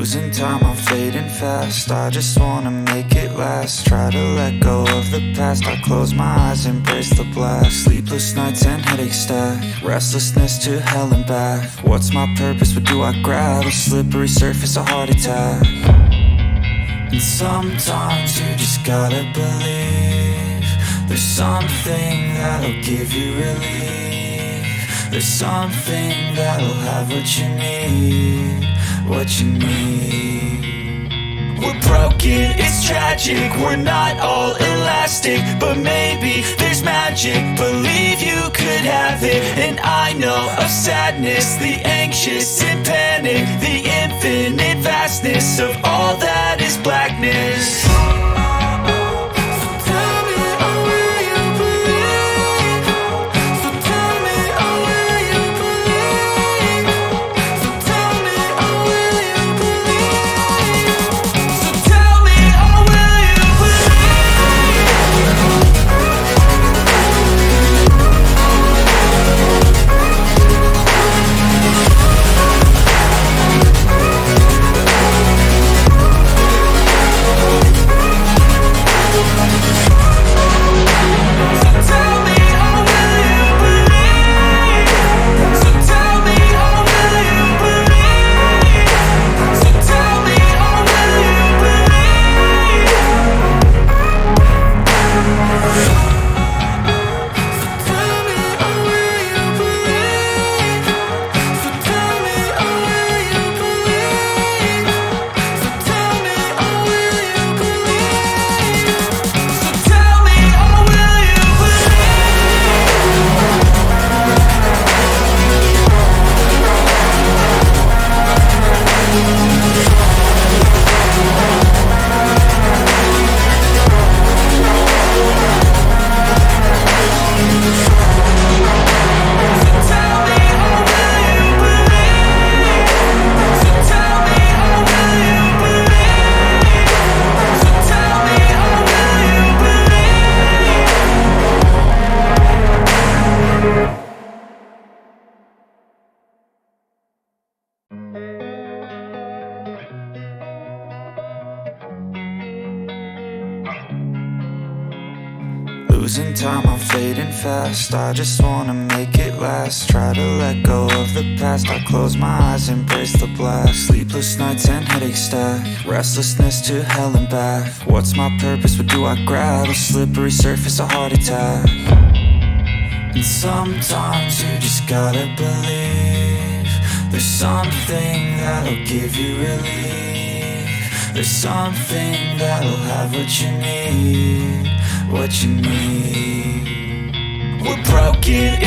Losing time, I'm fading fast. I just wanna make it last. Try to let go of the past. I close my eyes, embrace the blast. Sleepless nights and headaches stack. Restlessness to hell and back. What's my purpose? What do I grab? A slippery surface, a heart attack. And sometimes you just gotta believe there's something that'll give you relief. There's something that'll have what you need, what you need. We're broken, it's tragic, we're not all elastic, but maybe there's magic. Believe you could have it. And I know of sadness, the anxious and panic, the infinite vastness of all that is blackness. Losing time, I'm fading fast. I just wanna make it last. Try to let go of the past. I close my eyes, embrace the blast. Sleepless nights and headaches stack. Restlessness to hell and back. What's my purpose? What do I grab? A slippery surface, a heart attack. And sometimes you just gotta believe there's something that'll give you relief. There's something that'll have what you need, what you need. We're broken.